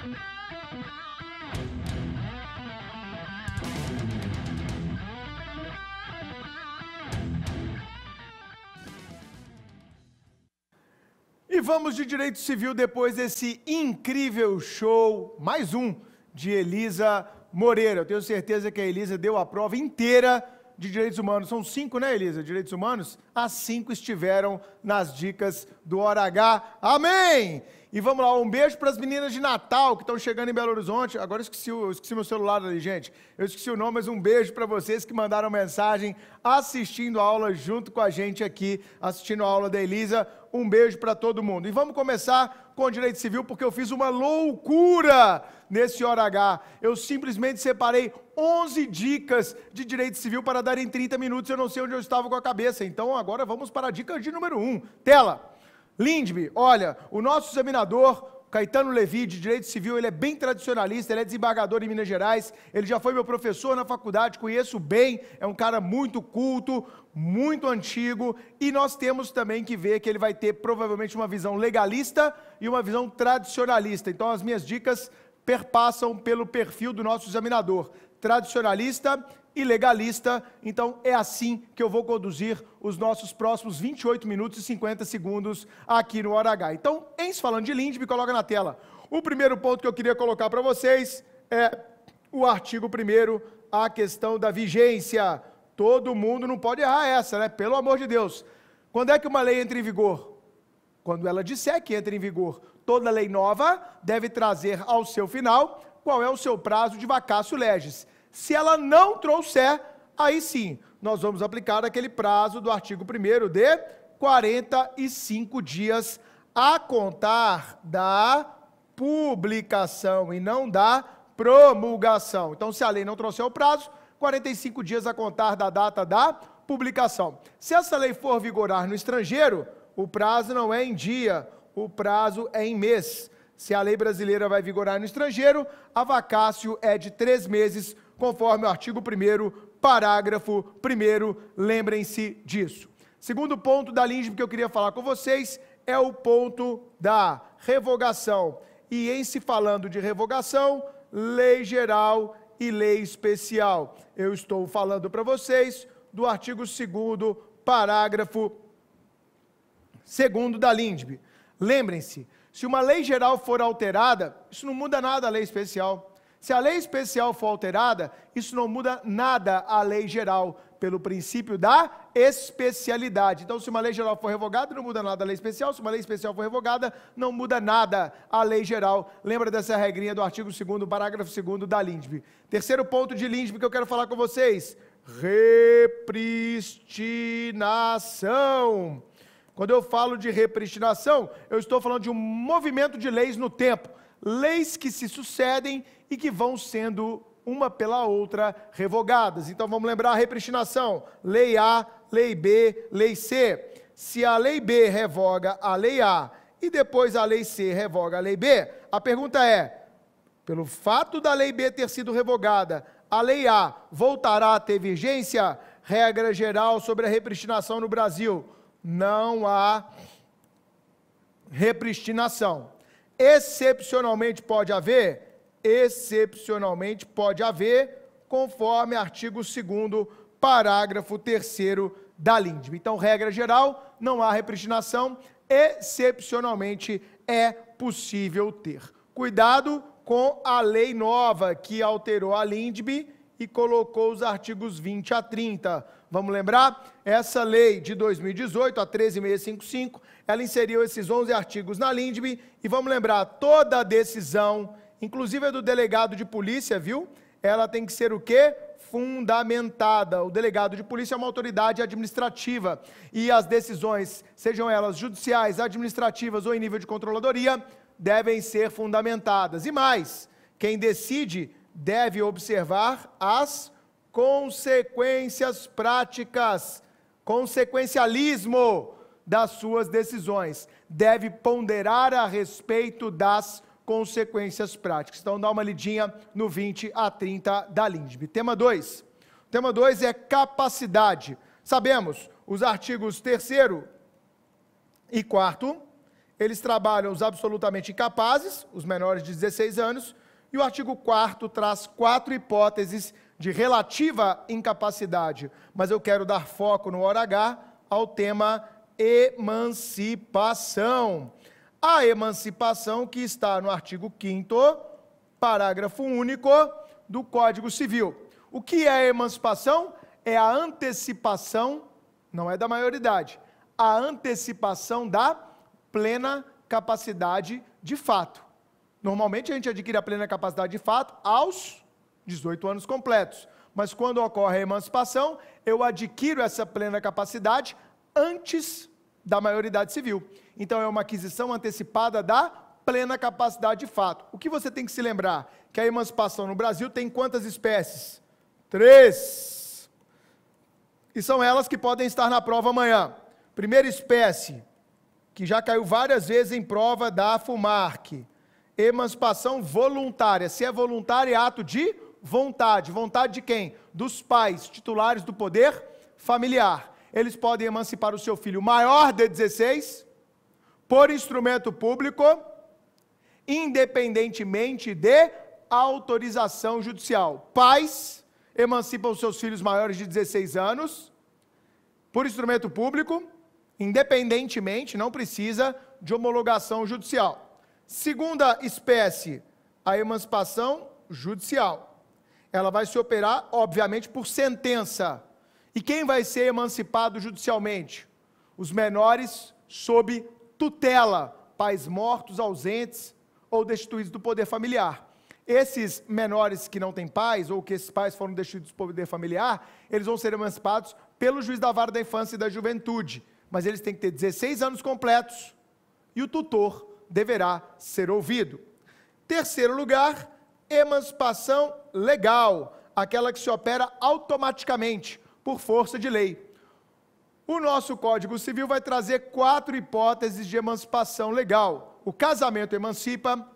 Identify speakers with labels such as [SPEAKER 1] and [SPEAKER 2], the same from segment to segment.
[SPEAKER 1] E vamos de Direito Civil depois desse incrível show, mais um, de Elisa Moreira. Eu tenho certeza que a Elisa deu a prova inteira de Direitos Humanos. São 5, né, Elisa? Direitos Humanos? As 5 estiveram nas dicas do Hora H. Amém! E vamos lá, um beijo para as meninas de Natal que estão chegando em Belo Horizonte. Agora eu esqueci meu celular ali, gente. Eu esqueci o nome, mas um beijo para vocês que mandaram mensagem assistindo a aula junto com a gente aqui, assistindo a aula da Elisa. Um beijo para todo mundo. E vamos começar com o Direito Civil, porque eu fiz uma loucura nesse Hora H. Eu simplesmente separei 11 dicas de Direito Civil para dar em 30 minutos. Eu não sei onde eu estava com a cabeça. Então, agora vamos para a dica de número 1. Tela. Lindbe, olha, o nosso examinador, Caetano Levi, de Direito Civil, ele é bem tradicionalista, ele é desembargador em Minas Gerais, ele já foi meu professor na faculdade, conheço bem, é um cara muito culto, muito antigo, e nós temos também que ver que ele vai ter provavelmente uma visão legalista e uma visão tradicionalista. Então, as minhas dicas perpassam pelo perfil do nosso examinador, tradicionalista e legalista. Então, é assim que eu vou conduzir os nossos próximos 28 minutos e 50 segundos aqui no Hora H. Então, falando de Lindbe, coloca na tela. O primeiro ponto que eu queria colocar para vocês é o artigo 1º, a questão da vigência. Todo mundo não pode errar essa, né? Pelo amor de Deus. Quando é que uma lei entra em vigor? Quando ela disser que entra em vigor. Toda lei nova deve trazer ao seu final qual é o seu prazo de vacatio legis. Se ela não trouxer, aí sim, nós vamos aplicar aquele prazo do artigo 1º de 45 dias a contar da publicação e não da promulgação. Então, se a lei não trouxer o prazo, 45 dias a contar da data da publicação. Se essa lei for vigorar no estrangeiro, o prazo não é em dia, o prazo é em mês. Se a lei brasileira vai vigorar no estrangeiro, a vacatio é de 3 meses, conforme o artigo 1º, parágrafo 1º, lembrem-se disso. Segundo ponto da Lindbe que eu queria falar com vocês é o ponto da revogação. E em se falando de revogação, lei geral e lei especial. Eu estou falando para vocês do artigo 2º, parágrafo 2º da Lindbe. Lembrem-se, se uma lei geral for alterada, isso não muda nada a lei especial. Se a lei especial for alterada, isso não muda nada à lei geral, pelo princípio da especialidade. Então, se uma lei geral for revogada, não muda nada à lei especial. Se uma lei especial for revogada, não muda nada à lei geral. Lembra dessa regrinha do artigo 2º, parágrafo 2º da Lindbe. Terceiro ponto de Lindbe que eu quero falar com vocês. Repristinação. Quando eu falo de repristinação, eu estou falando de um movimento de leis no tempo. Leis que se sucedem e que vão sendo uma pela outra revogadas. Então vamos lembrar a repristinação, lei A, lei B, lei C. Se a lei B revoga a lei A e depois a lei C revoga a lei B, a pergunta é, pelo fato da lei B ter sido revogada, a lei A voltará a ter vigência? Regra geral sobre a repristinação no Brasil, não há repristinação. Excepcionalmente pode haver? Excepcionalmente pode haver, conforme artigo 2º, parágrafo 3º da Lindbe. Então, regra geral, não há repristinação, excepcionalmente é possível ter. Cuidado com a lei nova que alterou a Lindbe e colocou os artigos 20 a 30. Vamos lembrar? Essa lei de 2018, a 13.655, ela inseriu esses 11 artigos na Lindbe e vamos lembrar, toda a decisão, inclusive a do delegado de polícia, viu? Ela tem que ser o quê? Fundamentada. O delegado de polícia é uma autoridade administrativa e as decisões, sejam elas judiciais, administrativas ou em nível de controladoria, devem ser fundamentadas. E mais, quem decide deve observar as consequências práticas, consequencialismo das suas decisões. Deve ponderar a respeito das consequências práticas. Então, dá uma lidinha no 20 a 30 da Lindbe. Tema 2. Tema 2 é capacidade. Sabemos, os artigos 3º e 4º, eles trabalham os absolutamente incapazes, os menores de 16 anos, e o artigo 4º traz 4 hipóteses de relativa incapacidade, mas eu quero dar foco no hora H ao tema emancipação. A emancipação que está no artigo 5º, parágrafo único do Código Civil. O que é a emancipação? É a antecipação, não é da maioridade, a antecipação da plena capacidade de fato. Normalmente a gente adquire a plena capacidade de fato aos 18 anos completos, mas quando ocorre a emancipação, eu adquiro essa plena capacidade antes da maioridade civil. Então é uma aquisição antecipada da plena capacidade de fato. O que você tem que se lembrar? Que a emancipação no Brasil tem quantas espécies? 3. E são elas que podem estar na prova amanhã. Primeira espécie, que já caiu várias vezes em prova da FUMARC, emancipação voluntária. Se é voluntária, é ato de vontade. Vontade de quem? Dos pais, titulares do poder familiar. Eles podem emancipar o seu filho maior de 16, por instrumento público, independentemente de autorização judicial. Pais emancipam seus filhos maiores de 16 anos, por instrumento público, independentemente, não precisa de homologação judicial. Segunda espécie, a emancipação judicial. Ela vai se operar, obviamente, por sentença. E quem vai ser emancipado judicialmente? Os menores sob tutela, pais mortos, ausentes ou destituídos do poder familiar. Esses menores que não têm pais, ou que esses pais foram destituídos do poder familiar, eles vão ser emancipados pelo juiz da vara da infância e da juventude. Mas eles têm que ter 16 anos completos e o tutor deverá ser ouvido. Terceiro lugar, emancipação legal, aquela que se opera automaticamente, por força de lei. O nosso Código Civil vai trazer 4 hipóteses de emancipação legal. O casamento emancipa,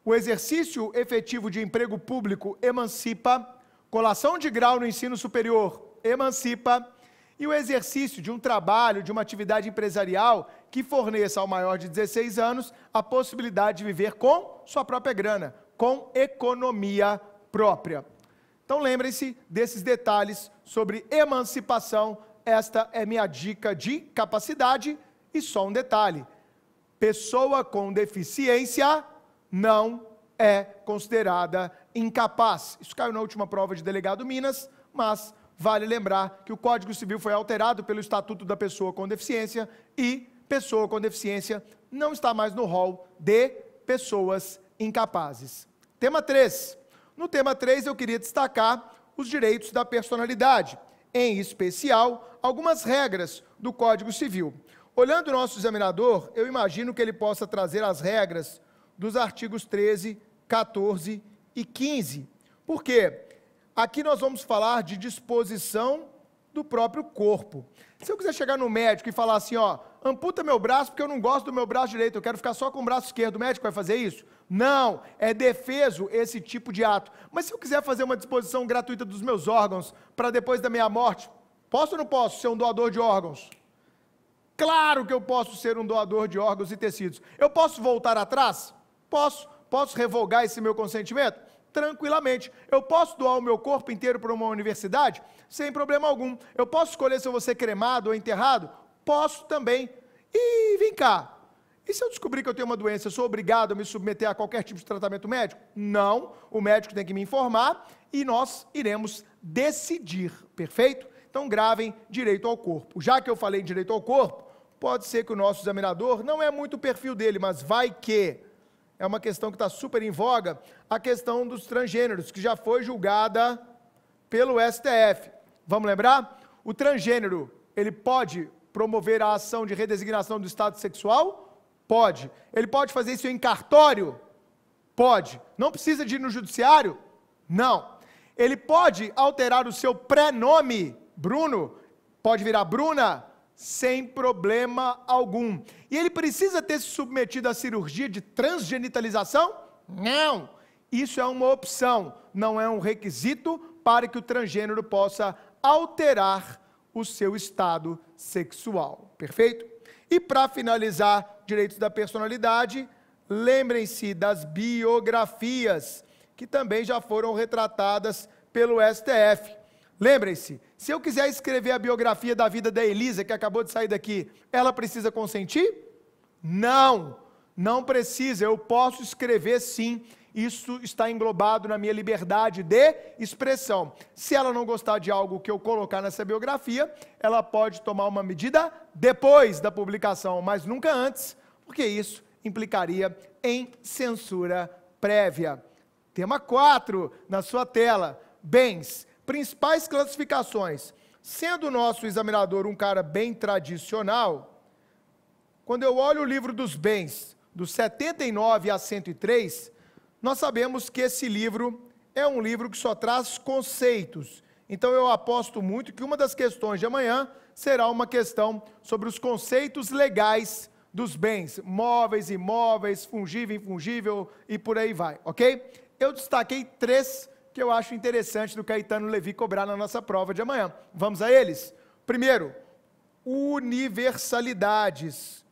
[SPEAKER 1] o exercício efetivo de emprego público emancipa, colação de grau no ensino superior emancipa, e o exercício de um trabalho, de uma atividade empresarial que forneça ao maior de 16 anos a possibilidade de viver com sua própria grana, com economia própria. Então lembrem-se desses detalhes sobre emancipação. Esta é minha dica de capacidade. E só um detalhe: pessoa com deficiência não é considerada incapaz. Isso caiu na última prova de delegado Minas, mas vale lembrar que o Código Civil foi alterado pelo Estatuto da Pessoa com Deficiência e pessoa com deficiência não está mais no rol de pessoas incapazes. Tema 3. No tema 3 eu queria destacar os direitos da personalidade, em especial algumas regras do Código Civil. Olhando o nosso examinador, eu imagino que ele possa trazer as regras dos artigos 13, 14 e 15. Por quê? Aqui nós vamos falar de disposição do próprio corpo. Se eu quiser chegar no médico e falar assim, ó, amputa meu braço porque eu não gosto do meu braço direito, eu quero ficar só com o braço esquerdo, o médico vai fazer isso? Não, é defeso esse tipo de ato. Mas se eu quiser fazer uma disposição gratuita dos meus órgãos para depois da minha morte, posso ou não posso ser um doador de órgãos? Claro que eu posso ser um doador de órgãos e tecidos. Eu posso voltar atrás? Posso. Posso revogar esse meu consentimento? Tranquilamente. Eu posso doar o meu corpo inteiro para uma universidade? Sem problema algum. Eu posso escolher se eu vou ser cremado ou enterrado? Posso também. E vem cá, e se eu descobrir que eu tenho uma doença, eu sou obrigado a me submeter a qualquer tipo de tratamento médico? Não, o médico tem que me informar e nós iremos decidir, perfeito? Então gravem direito ao corpo. Já que eu falei em direito ao corpo, pode ser que o nosso examinador, não é muito o perfil dele, mas vai que é uma questão que está super em voga, a questão dos transgêneros, que já foi julgada pelo STF. Vamos lembrar? O transgênero, ele pode promover a ação de redesignação do estado sexual? Pode. Ele pode fazer isso em cartório? Pode. Não precisa de ir no judiciário? Não. Ele pode alterar o seu prenome, Bruno, pode virar Bruna? Sem problema algum. E ele precisa ter se submetido à cirurgia de transgenitalização? Não. Isso é uma opção, não é um requisito para que o transgênero possa alterar o seu estado sexual. Perfeito? E para finalizar, direitos da personalidade, lembrem-se das biografias, que também já foram retratadas pelo STF. Lembrem-se, se eu quiser escrever a biografia da vida da Elisa, que acabou de sair daqui, ela precisa consentir? Não, não precisa, eu posso escrever sim, isso está englobado na minha liberdade de expressão. Se ela não gostar de algo que eu colocar nessa biografia, ela pode tomar uma medida depois da publicação, mas nunca antes, porque isso implicaria em censura prévia. Tema 4, na sua tela, bens, principais classificações. Sendo o nosso examinador um cara bem tradicional, quando eu olho o livro dos bens, do 79 a 103, nós sabemos que esse livro é um livro que só traz conceitos. Então eu aposto muito que uma das questões de amanhã será uma questão sobre os conceitos legais dos bens, móveis, imóveis, fungível, infungível e por aí vai, ok? Eu destaquei 3 que eu acho interessante do Caetano Levi cobrar na nossa prova de amanhã. Vamos a eles? Primeiro, universalidades,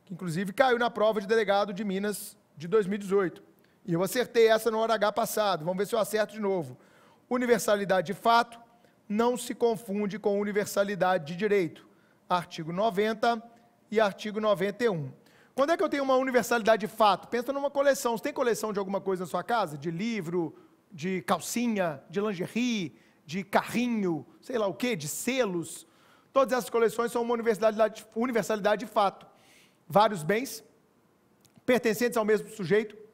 [SPEAKER 1] que inclusive caiu na prova de delegado de Minas de 2018. E eu acertei essa no hora H passado, vamos ver se eu acerto de novo. Universalidade de fato não se confunde com universalidade de direito. Artigo 90 e artigo 91. Quando é que eu tenho uma universalidade de fato? Pensa numa coleção. Você tem coleção de alguma coisa na sua casa? De livro, de calcinha, de lingerie, de carrinho, sei lá o quê, de selos. Todas essas coleções são uma universalidade de fato. Vários bens pertencentes ao mesmo sujeito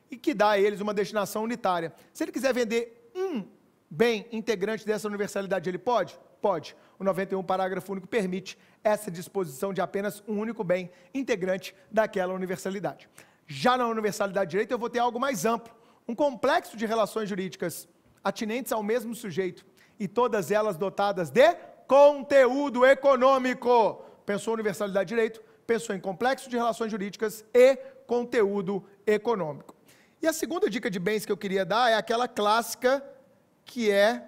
[SPEAKER 1] e que dá a eles uma destinação unitária. Se ele quiser vender um bem integrante dessa universalidade, ele pode? Pode. O 91, parágrafo único, permite essa disposição de apenas um único bem integrante daquela universalidade. Já na universalidade de direito, eu vou ter algo mais amplo, um complexo de relações jurídicas atinentes ao mesmo sujeito e todas elas dotadas de conteúdo econômico. Pensou universalidade de direito, pensou em complexo de relações jurídicas e conteúdo econômico. E a segunda dica de bens que eu queria dar é aquela clássica que é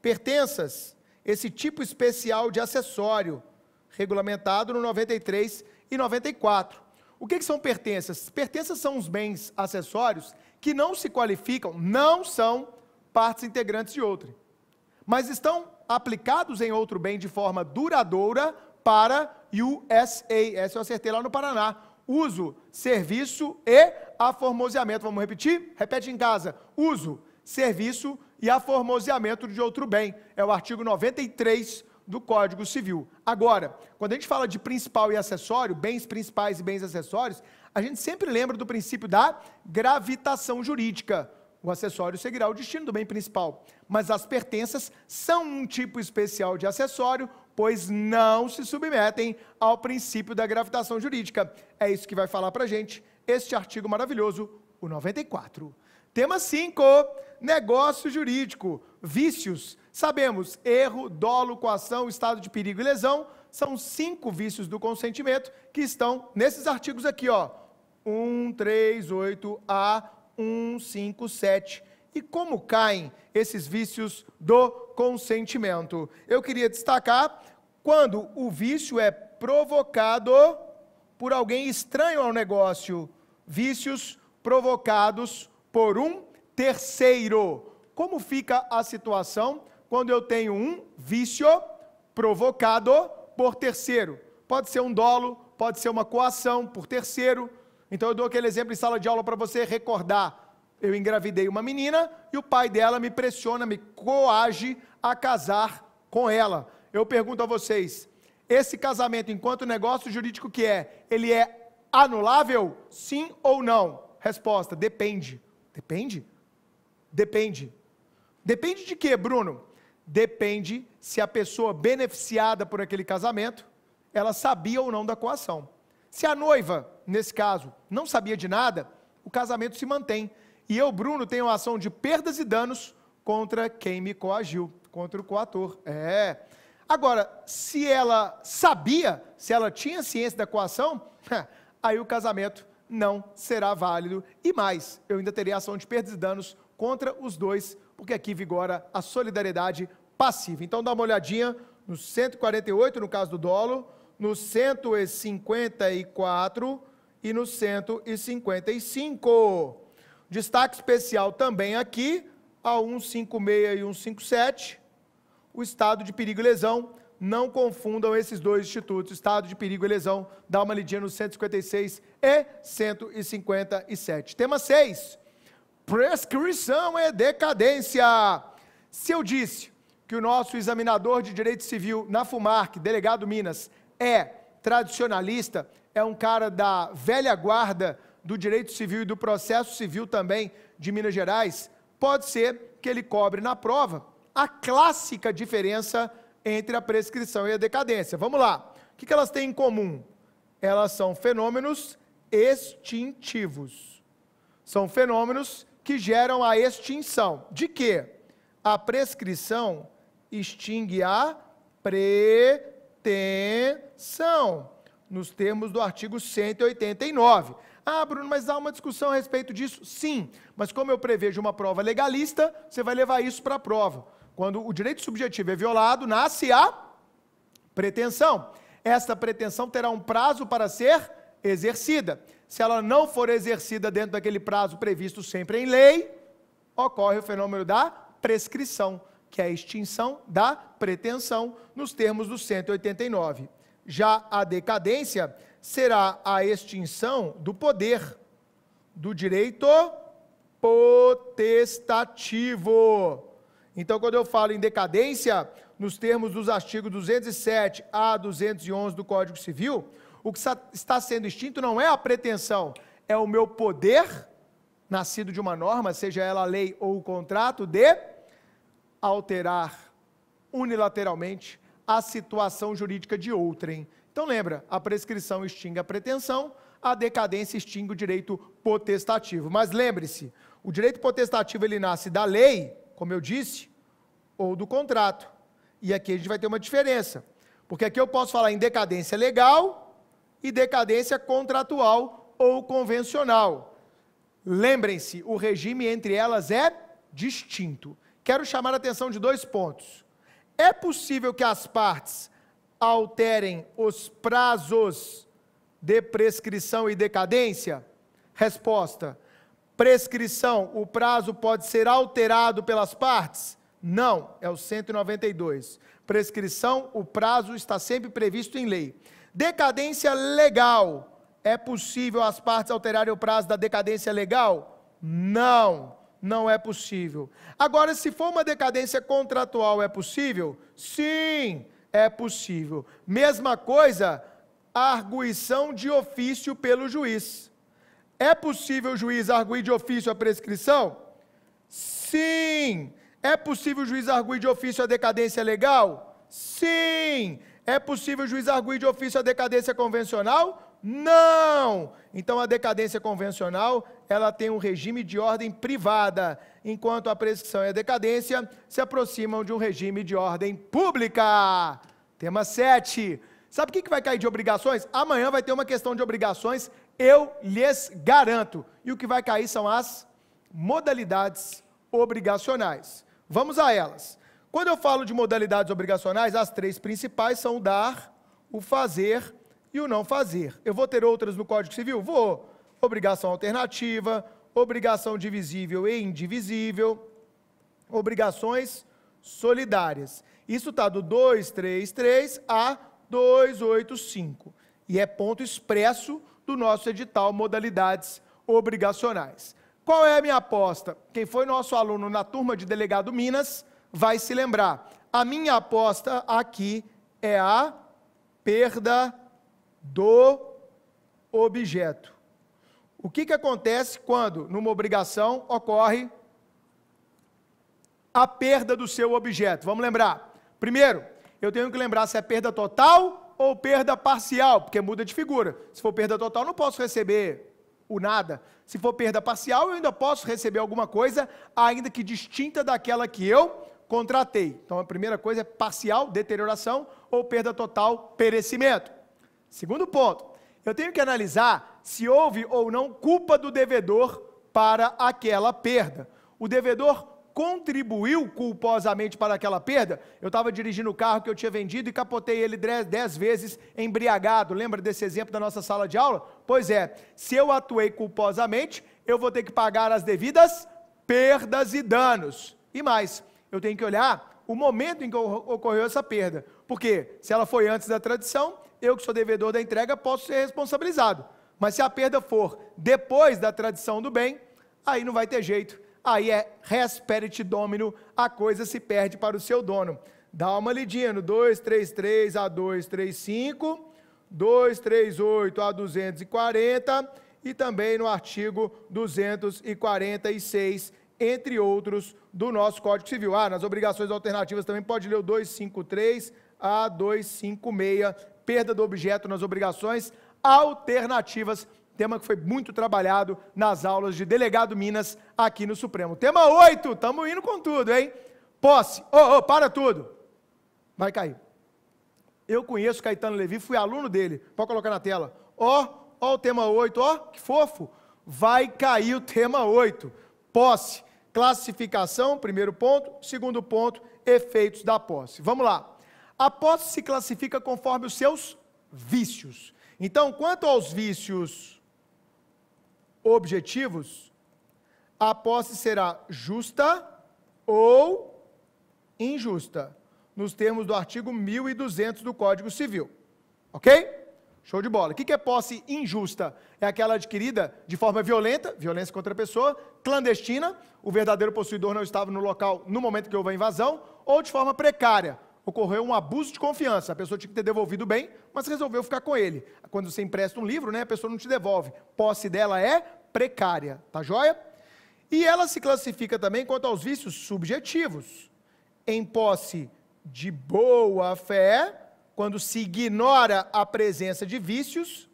[SPEAKER 1] pertenças, esse tipo especial de acessório, regulamentado no 93 e 94. O que são pertenças? Pertenças são os bens acessórios que não se qualificam, não são partes integrantes de outra, mas estão aplicados em outro bem de forma duradoura para USA. Essa eu acertei lá no Paraná. Uso, serviço e aformoseamento. Vamos repetir? Repete em casa. Uso, serviço e aformoseamento de outro bem. É o artigo 93 do Código Civil. Agora, quando a gente fala de principal e acessório, bens principais e bens acessórios, a gente sempre lembra do princípio da gravitação jurídica. O acessório seguirá o destino do bem principal. Mas as pertenças são um tipo especial de acessório, pois não se submetem ao princípio da gravitação jurídica. É isso que vai falar para a gente este artigo maravilhoso, o 94. Tema 5, negócio jurídico, vícios. Sabemos, erro, dolo, coação, estado de perigo e lesão, são 5 vícios do consentimento que estão nesses artigos aqui, ó. 138A, 157. E como caem esses vícios do consentimento? Eu queria destacar quando o vício é provocado por alguém estranho ao negócio. Vícios provocados por um terceiro. Como fica a situação quando eu tenho um vício provocado por terceiro? Pode ser um dolo, pode ser uma coação por terceiro. Então eu dou aquele exemplo em sala de aula para você recordar. Eu engravidei uma menina e o pai dela me pressiona, me coage a casar com ela. Eu pergunto a vocês, esse casamento, enquanto negócio jurídico que é, ele é anulável? Sim ou não? Resposta, depende. Depende? Depende. Depende de quê, Bruno? Depende se a pessoa beneficiada por aquele casamento, ela sabia ou não da coação. Se a noiva, nesse caso, não sabia de nada, o casamento se mantém. E eu, Bruno, tenho uma ação de perdas e danos contra quem me coagiu, contra o coator. Agora, se ela sabia, se ela tinha ciência da coação, aí o casamento não será válido. E mais, eu ainda terei ação de perdas e danos contra os dois, porque aqui vigora a solidariedade passiva. Então dá uma olhadinha no 148, no caso do dolo, no 154 e no 155. Destaque especial também aqui, ao 156 e 157, o estado de perigo e lesão. Não confundam esses dois institutos, estado de perigo e lesão. Dá uma lidinha no 156 e 157. Tema 6, prescrição e decadência. Se eu disse que o nosso examinador de direito civil na FUMARC, delegado Minas, é tradicionalista, é um cara da velha guarda do direito civil e do processo civil também de Minas Gerais, pode ser que ele cobre na prova a clássica diferença entre a prescrição e a decadência. Vamos lá. O que elas têm em comum? Elas são fenômenos extintivos. São fenômenos que geram a extinção. De quê? A prescrição extingue a pretensão, nos termos do artigo 189. Ah, Bruno, mas há uma discussão a respeito disso? Sim, mas como eu prevejo uma prova legalista, você vai levar isso para a prova. Quando o direito subjetivo é violado, nasce a pretensão. Esta pretensão terá um prazo para ser exercida. Se ela não for exercida dentro daquele prazo previsto sempre em lei, ocorre o fenômeno da prescrição, que é a extinção da pretensão, nos termos do 189. Já a decadência será a extinção do poder, do direito potestativo. Então, quando eu falo em decadência, nos termos dos artigos 207 a 211 do Código Civil, o que está sendo extinto não é a pretensão, é o meu poder, nascido de uma norma, seja ela a lei ou o contrato, de alterar unilateralmente a situação jurídica de outrem. Então lembra, a prescrição extingue a pretensão, a decadência extingue o direito potestativo. Mas lembre-se, o direito potestativo ele nasce da lei, como eu disse, ou do contrato. E aqui a gente vai ter uma diferença, porque aqui eu posso falar em decadência legal e decadência contratual ou convencional. Lembrem-se, o regime entre elas é distinto. Quero chamar a atenção de dois pontos. É possível que as partes alterem os prazos de prescrição e decadência? Resposta: prescrição, o prazo pode ser alterado pelas partes? Não, é o 192. Prescrição, o prazo está sempre previsto em lei. Decadência legal, é possível as partes alterarem o prazo da decadência legal? Não, não é possível. Agora, se for uma decadência contratual, é possível? Sim, é possível. Mesma coisa, a arguição de ofício pelo juiz. É possível o juiz arguir de ofício a prescrição? Sim. É possível o juiz arguir de ofício a decadência legal? Sim. É possível o juiz arguir de ofício a decadência convencional? Não. Então, a decadência convencional, ela tem um regime de ordem privada, enquanto a prescrição e a decadência se aproximam de um regime de ordem pública. Tema 7. Sabe o que vai cair de obrigações? Amanhã vai ter uma questão de obrigações, eu lhes garanto. E o que vai cair são as modalidades obrigacionais. Vamos a elas. Quando eu falo de modalidades obrigacionais, as três principais são o dar, o fazer e o não fazer. Eu vou ter outras no Código Civil? Vou. Obrigação alternativa, obrigação divisível e indivisível, obrigações solidárias. Isso está do 233 a 285. E é ponto expresso do nosso edital Modalidades Obrigacionais. Qual é a minha aposta? Quem foi nosso aluno na turma de Delegado Minas vai se lembrar. A minha aposta aqui é a perda do objeto. O que acontece quando, numa obrigação, ocorre a perda do seu objeto? Vamos lembrar. Primeiro, eu tenho que lembrar se é perda total ou perda parcial, porque muda de figura. Se for perda total, não posso receber o nada. Se for perda parcial, eu ainda posso receber alguma coisa, ainda que distinta daquela que eu contratei. Então, a primeira coisa é parcial, deterioração, ou perda total, perecimento. Segundo ponto, eu tenho que analisar se houve ou não culpa do devedor para aquela perda. O devedor contribuiu culposamente para aquela perda? Eu estava dirigindo o carro que eu tinha vendido e capotei ele 10 vezes embriagado. Lembra desse exemplo da nossa sala de aula? Pois é, se eu atuei culposamente, eu vou ter que pagar as devidas perdas e danos. E mais, eu tenho que olhar o momento em que ocorreu essa perda. Porque se ela foi antes da tradição, eu que sou devedor da entrega posso ser responsabilizado. Mas se a perda for depois da tradição do bem, aí não vai ter jeito. Aí é res perit domino, a coisa se perde para o seu dono. Dá uma lidinha no 233 a 235, 238 a 240 e também no artigo 246, entre outros, do nosso Código Civil. Nas obrigações alternativas também pode ler o 253 a 256, perda do objeto nas obrigações alternativas, tema que foi muito trabalhado nas aulas de Delegado Minas aqui no Supremo. Tema 8, estamos indo com tudo, hein? Posse. Para tudo. Vai cair. Eu conheço Caetano Levi, fui aluno dele. Pode colocar na tela. O tema 8, que fofo. Vai cair o tema 8. Posse. Classificação, primeiro ponto. Segundo ponto, efeitos da posse. Vamos lá. A posse se classifica conforme os seus vícios. Então, quanto aos vícios objetivos, a posse será justa ou injusta, nos termos do artigo 1200 do Código Civil. Ok? Show de bola. O que é posse injusta? É aquela adquirida de forma violenta, violência contra a pessoa, clandestina, o verdadeiro possuidor não estava no local no momento que houve a invasão, ou de forma precária. Ocorreu um abuso de confiança, a pessoa tinha que ter devolvido o bem, mas resolveu ficar com ele. Quando você empresta um livro, a pessoa não te devolve. Posse dela é precária, tá joia? E ela se classifica também quanto aos vícios subjetivos. Em posse de boa fé, quando se ignora a presença de vícios,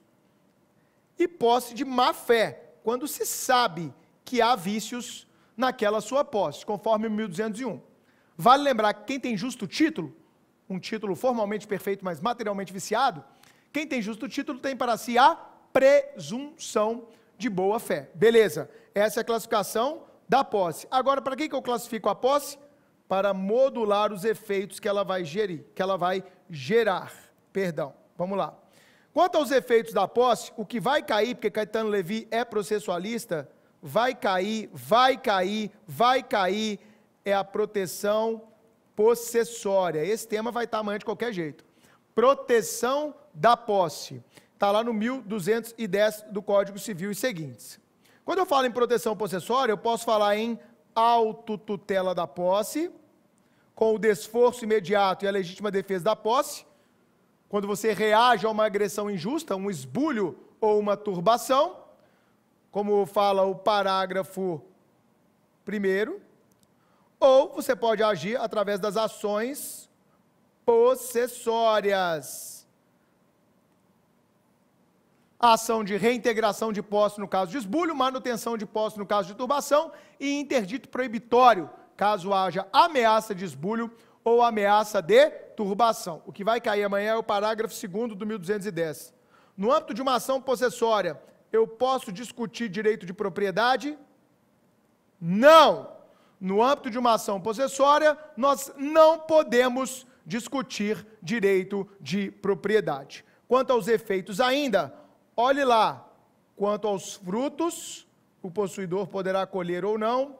[SPEAKER 1] e posse de má fé, quando se sabe que há vícios naquela sua posse, conforme o 1201. Vale lembrar que quem tem justo título, um título formalmente perfeito, mas materialmente viciado, quem tem justo título tem para si a presunção de boa fé. Beleza, essa é a classificação da posse. Agora, para que eu classifico a posse? Para modular os efeitos que ela vai gerar. Vamos lá. Quanto aos efeitos da posse, o que vai cair, porque Caetano Levi é processualista, vai cair, é a proteção possessória. Esse tema vai estar amanhã de qualquer jeito. Proteção da posse. Está lá no 1210 do Código Civil e seguintes. Quando eu falo em proteção possessória, eu posso falar em autotutela da posse, com o desforço imediato e a legítima defesa da posse, quando você reage a uma agressão injusta, um esbulho ou uma turbação, como fala o parágrafo 1º, ou você pode agir através das ações possessórias. A ação de reintegração de posse no caso de esbulho, manutenção de posse no caso de turbação e interdito proibitório, caso haja ameaça de esbulho ou ameaça de turbação. O que vai cair amanhã é o parágrafo 2º do 1210. No âmbito de uma ação possessória, eu posso discutir direito de propriedade? Não! No âmbito de uma ação possessória, nós não podemos discutir direito de propriedade. Quanto aos efeitos ainda, olhe lá, quanto aos frutos, o possuidor poderá colher ou não,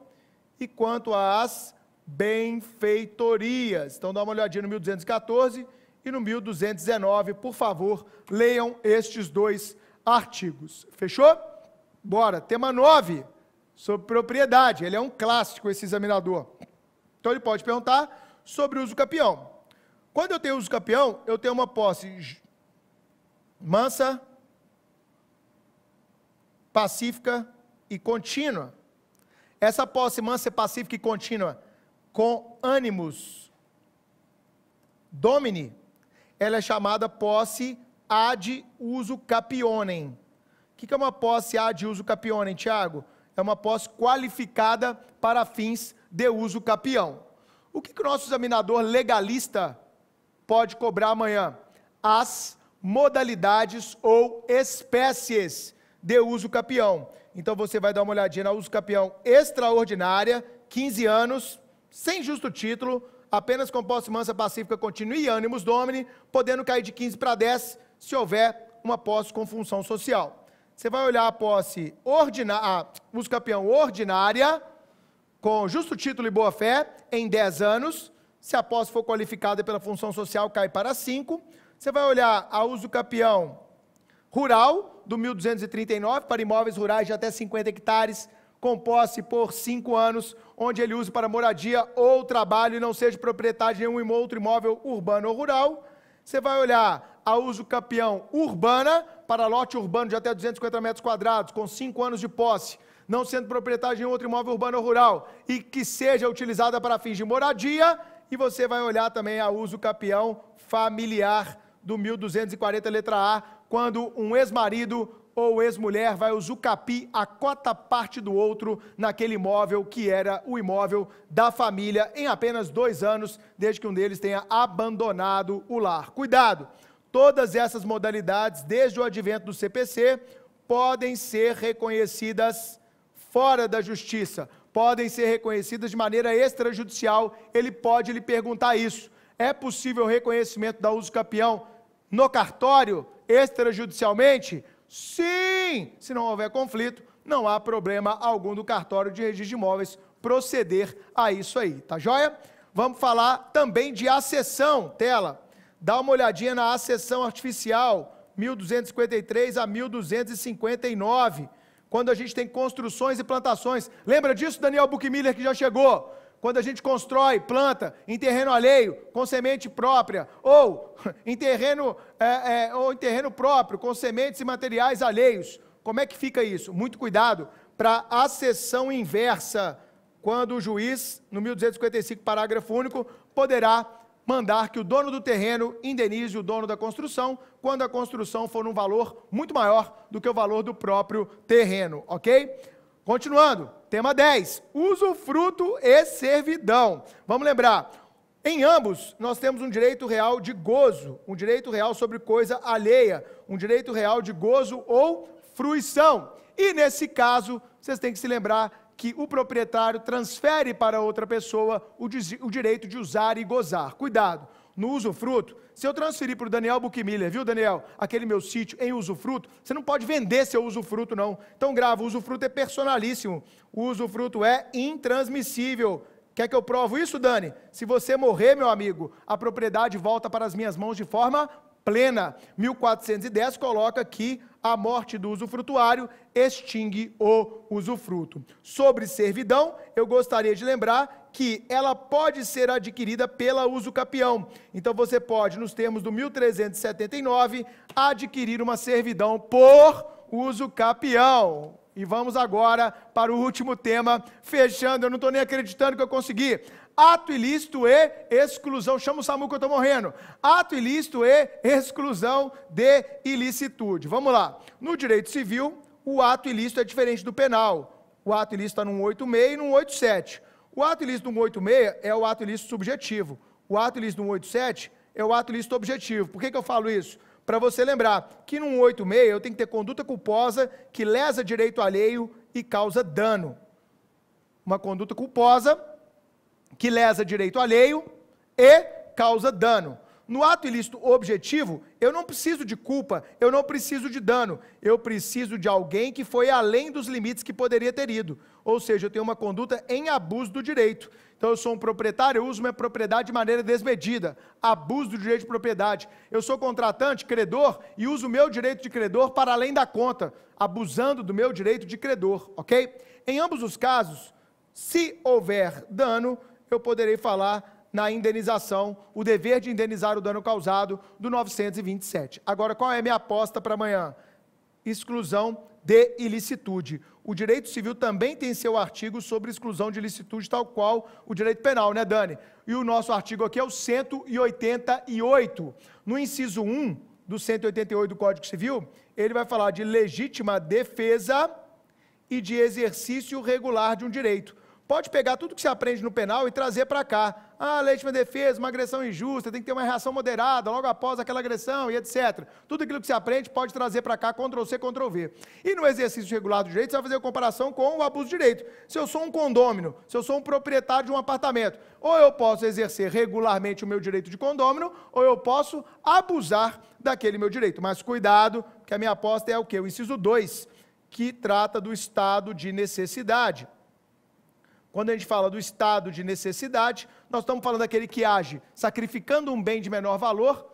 [SPEAKER 1] e quanto às benfeitorias. Então, dá uma olhadinha no 1214 e no 1219, por favor, leiam estes dois artigos. Fechou? Bora, tema 9, sobre propriedade. Ele é um clássico, esse examinador. Então, ele pode perguntar sobre uso capião. Quando eu tenho uso capião, eu tenho uma posse mansa, pacífica e contínua. Essa posse mansa, pacífica e contínua, com ânimos domini, ela é chamada posse ad uso capionem. O que é uma posse ad uso capionem, Tiago? É uma posse qualificada para fins de uso capião. O que o nosso examinador legalista pode cobrar amanhã? As modalidades ou espécies de uso capião. Então, você vai dar uma olhadinha na uso capião extraordinária, 15 anos, sem justo título, apenas com posse mansa, pacífica, contínua e ânimos domini, podendo cair de 15 para 10, se houver uma posse com função social. Você vai olhar a posse uso campeão ordinária, com justo título e boa-fé, em 10 anos. Se a posse for qualificada pela função social, cai para 5. Você vai olhar a uso campeão rural, do 1239, para imóveis rurais de até 50 hectares, com posse por 5 anos, onde ele use para moradia ou trabalho e não seja proprietário de nenhum outro imóvel urbano ou rural. Você vai olhar a uso campeão urbana, para lote urbano de até 250 metros quadrados, com 5 anos de posse, não sendo proprietário de nenhum outro imóvel urbano ou rural, e que seja utilizada para fins de moradia. E você vai olhar também a uso campeão familiar, do 1240, letra A, quando um ex-marido ou ex-mulher vai usucapir a cota parte do outro naquele imóvel que era o imóvel da família em apenas 2 anos, desde que um deles tenha abandonado o lar. Cuidado! Todas essas modalidades, desde o advento do CPC, podem ser reconhecidas fora da justiça, podem ser reconhecidas de maneira extrajudicial. Ele pode lhe perguntar isso. É possível o reconhecimento da uso campeão no cartório, extrajudicialmente? Sim! Se não houver conflito, não há problema algum do cartório de registro de imóveis proceder a isso aí, tá joia? Vamos falar também de acessão, tela. Dá uma olhadinha na acessão artificial, 1253 a 1259, quando a gente tem construções e plantações. Lembra disso, Daniel Buchmiller, que já chegou? Quando a gente constrói, planta em terreno alheio, com semente própria, ou em terreno próprio, com sementes e materiais alheios. Como é que fica isso? Muito cuidado para a acessão inversa, quando o juiz, no 1255, parágrafo único, poderá mandar que o dono do terreno indenize o dono da construção, quando a construção for num valor muito maior do que o valor do próprio terreno, ok? Continuando, tema 10, usufruto e servidão. Vamos lembrar, em ambos nós temos um direito real de gozo, um direito real sobre coisa alheia, um direito real de gozo ou fruição. E nesse caso, vocês têm que se lembrar que o proprietário transfere para outra pessoa o direito de usar e gozar. Cuidado, no usufruto, se eu transferir para o Daniel Buchmiller, viu, Daniel, aquele meu sítio em usufruto, você não pode vender seu usufruto, não. Então grava, o usufruto é personalíssimo, o usufruto é intransmissível. Quer que eu provo isso, Dani? Se você morrer, meu amigo, a propriedade volta para as minhas mãos de forma plena. 1410 coloca que a morte do usufrutuário extingue o usufruto. Sobre servidão, eu gostaria de lembrar que ela pode ser adquirida pela uso capião. Então você pode, nos termos do 1379, adquirir uma servidão por uso capião. E vamos agora para o último tema, fechando, eu não estou nem acreditando que eu consegui. Ato ilícito e exclusão, chama o SAMU que eu estou morrendo. Ato ilícito e exclusão de ilicitude. Vamos lá. No direito civil, o ato ilícito é diferente do penal. O ato ilícito está no 186 e no 187. O ato ilícito no 186 é o ato ilícito subjetivo. O ato ilícito no 187 é o ato ilícito objetivo. Por que eu falo isso? Para você lembrar que no 186 eu tenho que ter conduta culposa que lesa direito alheio e causa dano. Uma conduta culposa que lesa direito alheio e causa dano. No ato ilícito objetivo, eu não preciso de culpa, eu não preciso de dano, eu preciso de alguém que foi além dos limites que poderia ter ido. Ou seja, eu tenho uma conduta em abuso do direito. Então eu sou um proprietário, eu uso minha propriedade de maneira desmedida, abuso do direito de propriedade. Eu sou contratante, credor, e uso o meu direito de credor para além da conta, abusando do meu direito de credor, ok? Em ambos os casos, se houver dano, eu poderei falar na indenização, o dever de indenizar o dano causado do 927. Agora, qual é a minha aposta para amanhã? Exclusão de ilicitude. O direito civil também tem seu artigo sobre exclusão de ilicitude, tal qual o direito penal, né, Dani? E o nosso artigo aqui é o 188. No inciso 1 do 188 do Código Civil, ele vai falar de legítima defesa e de exercício regular de um direito. pode pegar tudo que você aprende no penal e trazer para cá. Ah, legítima defesa, uma agressão injusta, tem que ter uma reação moderada logo após aquela agressão e etc. Tudo aquilo que você aprende pode trazer para cá, Ctrl+C, Ctrl+V. E no exercício regular do direito, você vai fazer a comparação com o abuso de direito. Se eu sou um condômino, se eu sou um proprietário de um apartamento, ou eu posso exercer regularmente o meu direito de condômino, ou eu posso abusar daquele meu direito. Mas cuidado, que a minha aposta é o quê? O inciso 2, que trata do estado de necessidade. Quando a gente fala do estado de necessidade, nós estamos falando daquele que age sacrificando um bem de menor valor,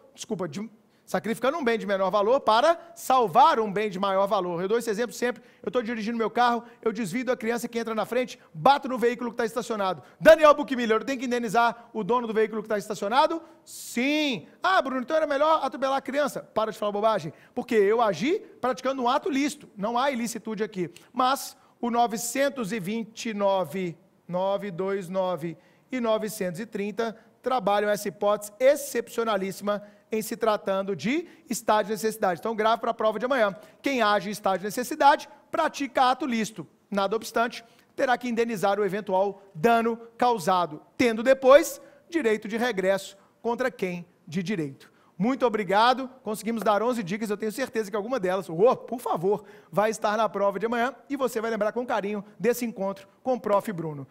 [SPEAKER 1] sacrificando um bem de menor valor para salvar um bem de maior valor. Eu dou esse exemplo sempre, eu estou dirigindo meu carro, eu desvio a criança que entra na frente, bato no veículo que está estacionado. Daniel Buchmiller, eu tenho que indenizar o dono do veículo que está estacionado? Sim. Ah, Bruno, então era melhor atropelar a criança. Para de falar bobagem, porque eu agi praticando um ato lícito, não há ilicitude aqui. Mas o 929... 929 e 930 trabalham essa hipótese excepcionalíssima em se tratando de estado de necessidade. Então, grave para a prova de amanhã. Quem age em estado de necessidade pratica ato lícito. Nada obstante, terá que indenizar o eventual dano causado, tendo depois direito de regresso contra quem de direito. Muito obrigado, conseguimos dar 11 dicas, eu tenho certeza que alguma delas, por favor, vai estar na prova de amanhã e você vai lembrar com carinho desse encontro com o Prof. Bruno.